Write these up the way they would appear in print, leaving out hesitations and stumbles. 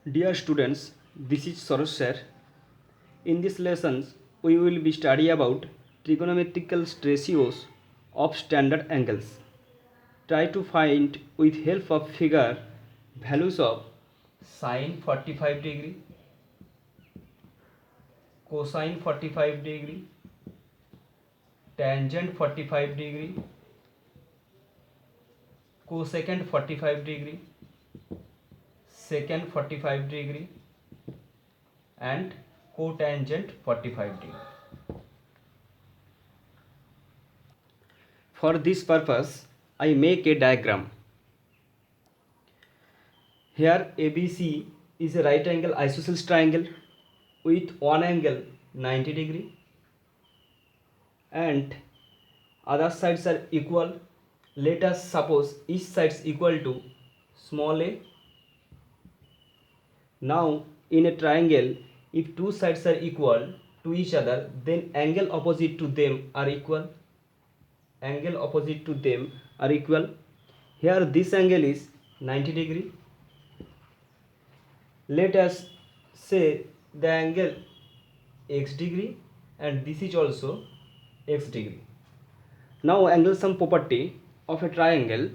Dear students, this is Sarosh sir. In this lesson, we will be study about trigonometrical ratios of standard angles. Try to find with help of figure values of sine 45 degree, cosine 45 degree, tangent 45 degree, cosecant 45 degree, secant 45 degree, and cotangent 45 degree. For this purpose, I make a diagram. Here ABC is a right angle isosceles triangle with one angle 90 degree and other sides are equal. Let us suppose each side is equal to small a. Now in a triangle, if two sides are equal to each other, then angle opposite to them are equal. Angle opposite to them are equal. Here this angle is 90 degree. Let us say the angle x degree and this is also x degree. Now angle sum property of a triangle,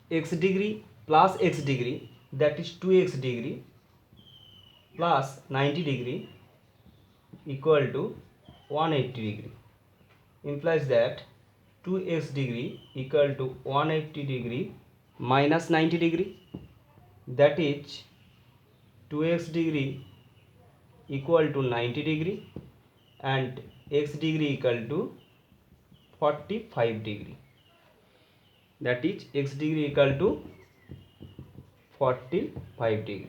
x degree plus x degree, that is 2x degree plus 90 degree equal to 180 degree, implies that 2x degree equal to 180 degree minus 90 degree, that is 2x degree equal to 90 degree and x degree equal to 45 degree, that is x degree equal to 45 degree.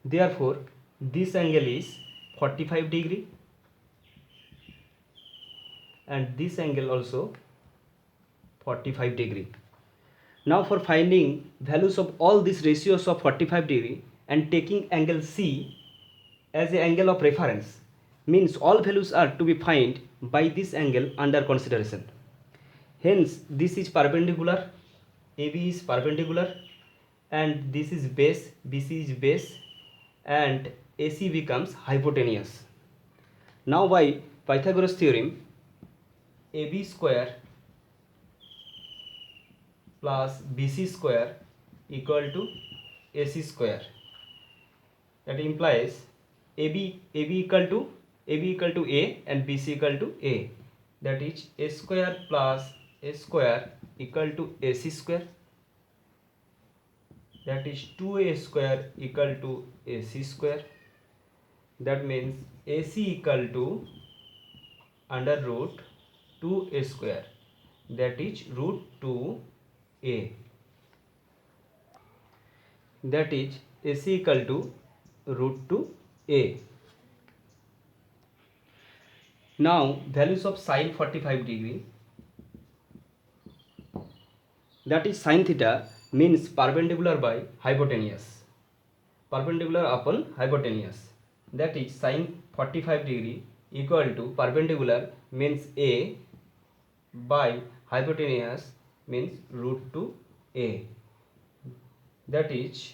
Therefore this angle is 45 degree and this angle also 45 degree. Now for finding values of all these ratios of 45 degree and taking angle C as an angle of reference, means all values are to be found by this angle under consideration. Hence this is perpendicular, AB is perpendicular and this is base, BC is base and AC becomes hypotenuse. Now by Pythagoras theorem, AB square plus BC square equal to AC square. That implies AB equal to A and BC equal to A. That is A square plus A square equal to AC square. That is 2A square equal to AC square. That means AC equal to under root 2A square. That is root 2A. That is AC equal to root 2A. Now values of sine 45 degree, that is sine theta means perpendicular by hypotenuse, perpendicular upon hypotenuse, that is sine 45 degree equal to perpendicular means A by hypotenuse means root 2A, that is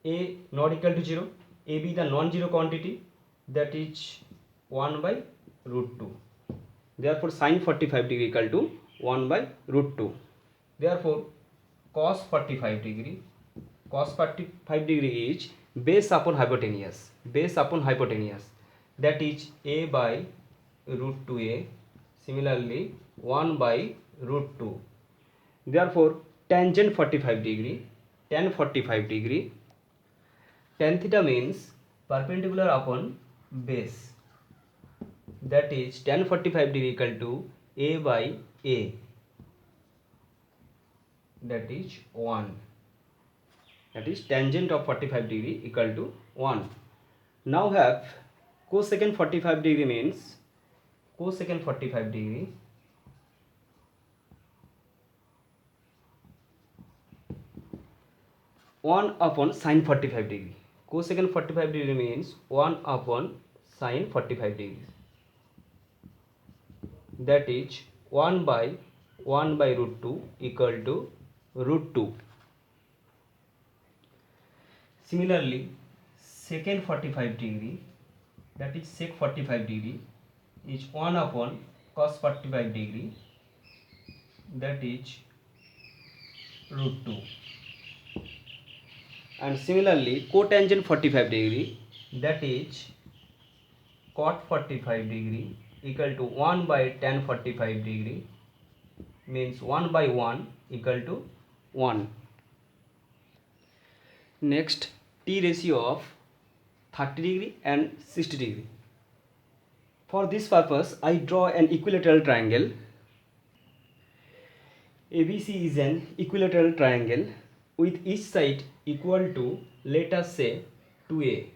A not equal to 0, A be the non-zero quantity, that is 1 by root 2. Therefore sine 45 degree equal to 1 by root 2. Therefore cos 45 degree is base upon hypotenuse, that is A by root 2A, similarly 1 by root 2. Therefore tangent 45 degree, tan 45 degree, tan theta means perpendicular upon base, that is tan 45 degree equal to A by A, that is 1, that is tangent of 45 degree equal to 1. Now have cosecant 45 degree means cosecant 45 degree one upon sine 45 degree. Cosecant 45 degree means 1 upon sine 45 degree, that is 1 by root 2 equal to root 2. Similarly, secant 45 degree, that is sec 45 degree, is 1 upon cos 45 degree, that is root 2. And similarly, cotangent 45 degree, that is cot 45 degree, equal to 1 by tan 45 degree, means 1 by 1 equal to 1. Next, T ratio of 30 degree and 60 degree. For this purpose, I draw an equilateral triangle. ABC is an equilateral triangle with each side equal to, let us say, 2a.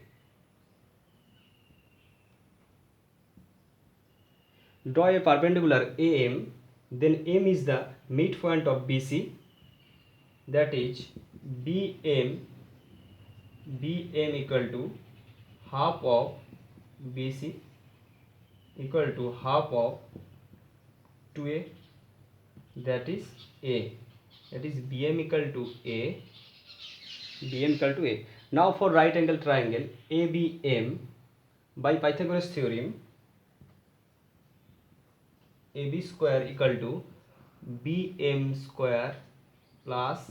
Draw a perpendicular AM, then M is the midpoint of BC, that is BM equal to half of BC equal to half of 2A, that is A, that is BM equal to A, BM equal to A. Now for right angle triangle ABM, by Pythagoras theorem, AB square equal to BM square plus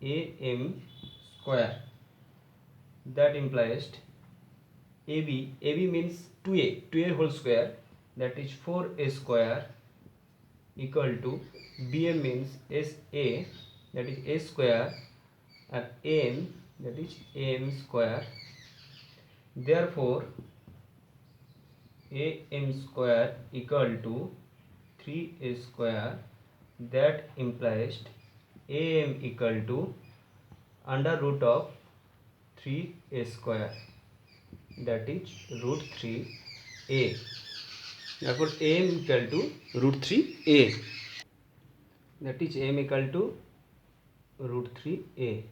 AM square, that implies AB means 2A whole square, that is 4A square equal to BM means SA, that is A square, and AM, that is AM square. Therefore AM square equal to 3A square, that implies AM equal to under root of 3A square, that is root 3A. Therefore AM equal to root 3A, that is AM equal to root 3A.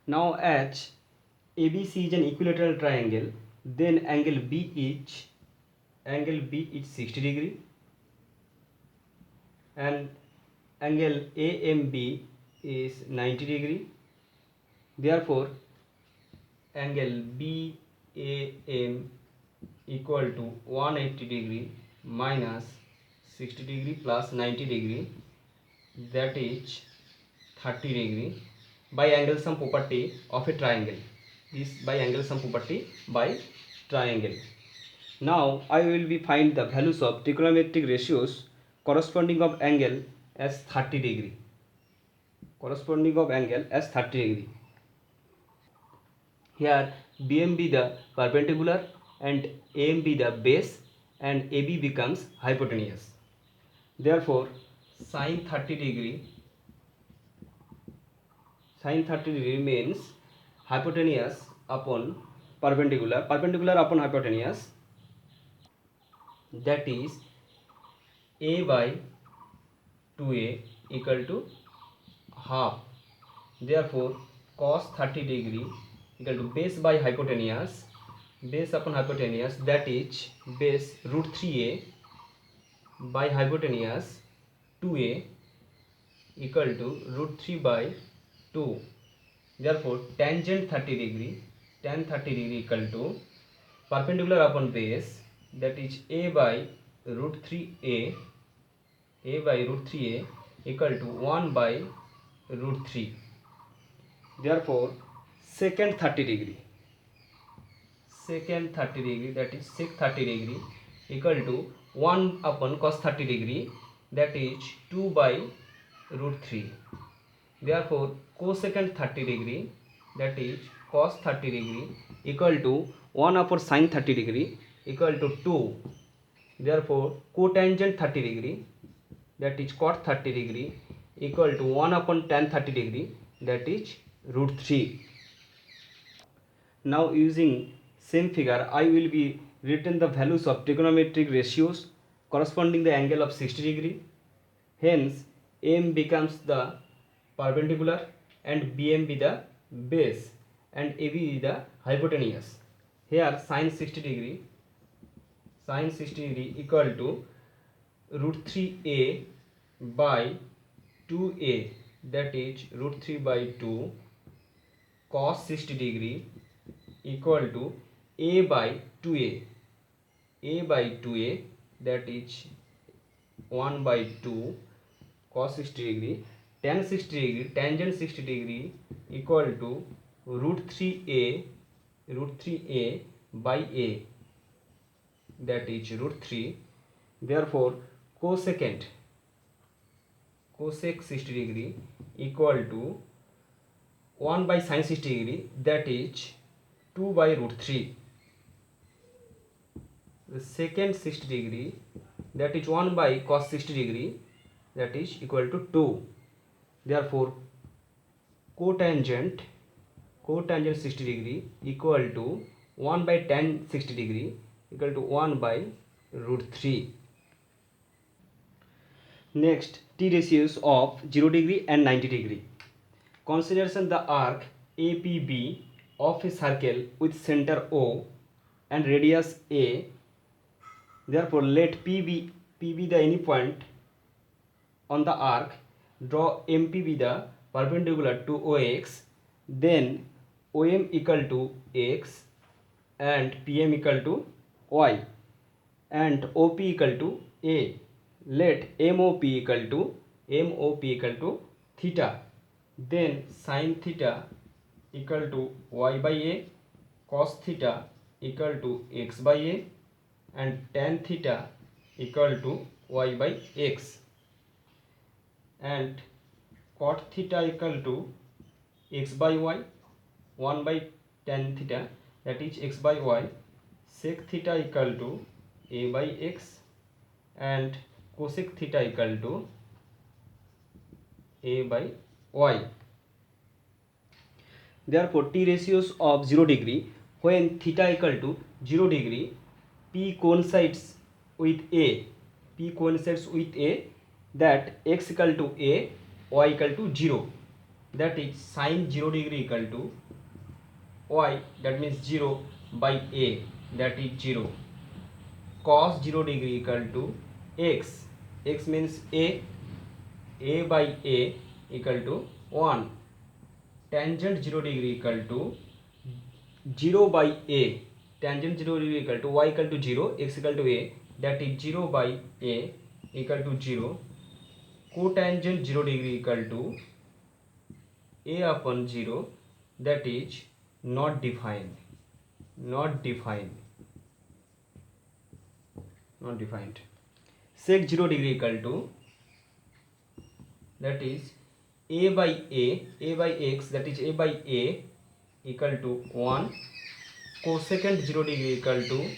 Now as ABC is an equilateral triangle, then angle B is 60 degree and angle AMB is 90 degree. Therefore angle BAM equal to 180 degree minus 60 degree plus 90 degree, that is 30 degree, by angle sum property of a triangle. This by angle sum property by triangle. Now I will be find the values of trigonometric ratios corresponding of angle as 30 degree. Corresponding of angle as 30 degree. Here BM be the perpendicular and AM be the base and AB becomes hypotenuse. Therefore sin 30 degree means hypotenuse upon perpendicular upon hypotenuse, that is A by 2A equal to half. Therefore cos 30 degree equal to base by hypotenuse, base upon hypotenuse, that is base root 3A by hypotenuse 2A equal to root 3 by 2. Therefore tangent 30 degree, tan 30 degree equal to perpendicular upon base, that is A by root 3A, equal to 1 by root 3. Therefore secant 30 degree, that is sec 30 degree equal to 1 upon cos 30 degree, that is 2 by root 3. Therefore cosecant 30 degree, that is cos 30 degree equal to 1 upon sin 30 degree equal to 2. Therefore cotangent 30 degree, that is cot 30 degree equal to 1 upon tan 30 degree, that is root 3. Now using same figure I will be written the values of trigonometric ratios corresponding the angle of 60 degree. Hence AM becomes the perpendicular and BM be the base and AB is the hypotenuse. Here sin 60 degree equal to root 3A by 2A, that is root 3 by 2 cos 60 degree equal to a by 2a. A by 2a, that is 1 by 2 cos 60 degree. Tan 60 degree, tangent 60 degree equal to root 3a by a, that is root 3. Therefore cosec 60 degree equal to 1 by sin 60 degree, that is 2 by root 3. The second 60 degree, that is 1 by cos 60 degree, that is equal to 2. Therefore cotangent 60 degree equal to 1 by tan 60 degree equal to 1 by root 3. Next, T ratios of 0 degree and 90 degree. Consideration the arc APB of a circle with center O and radius A. Therefore, let P be the any point on the arc. Draw MP be the perpendicular to OX. Then OM equal to X and PM equal to Y and OP equal to A. Let MOP equal to theta. Then sin theta equal to Y by A, cos theta equal to X by A, and tan theta equal to Y by X, and cot theta equal to X by Y, 1 by tan theta, that is X by Y, sec theta equal to A by X, and cosec theta equal to A by Y. Therefore, T ratios of 0 degree, when theta equal to 0 degree, P coincides with A, that X equal to A, Y equal to 0, that is sin 0 degree equal to Y, that means 0 by A, that is 0, cos 0 degree equal to X means A by A equal to 1, tangent 0 degree equal to 0 by A, tangent 0 degree equal to Y equal to 0, X equal to A, that is 0 by A equal to 0, cotangent 0 degree equal to A upon 0, that is not defined. Sec 0 degree equal to, that is A by X, that is A by A equal to 1, cosecant 0 degree equal to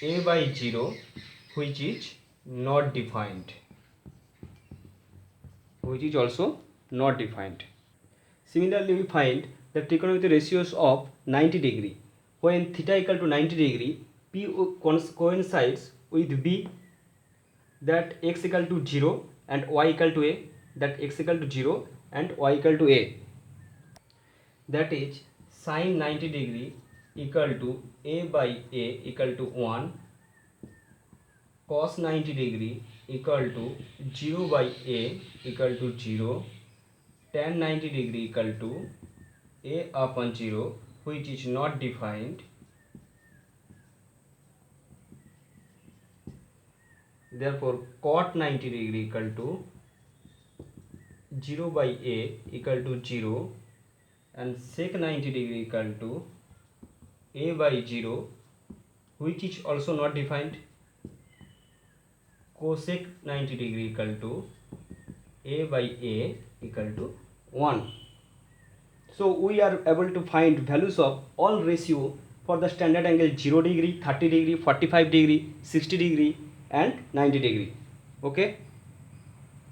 A by 0, which is not defined, which is also not defined. Similarly, we find the trigonometric ratios of 90 degree. When theta equal to 90 degree, P coincides with B, that X equal to 0 and Y equal to A, that X equal to 0 and Y equal to A. That is sin 90 degree equal to A by A equal to 1, cos 90 degree equal to 0 by A equal to 0, tan 90 degree equal to A upon 0, which is not defined. Therefore, cot 90 degree equal to 0 by A equal to 0, and sec 90 degree equal to A by 0, which is also not defined. Cosec 90 degree equal to A by A equal to 1. So we are able to find values of all ratio for the standard angle 0 degree, 30 degree, 45 degree, 60 degree and 90 degree. Okay.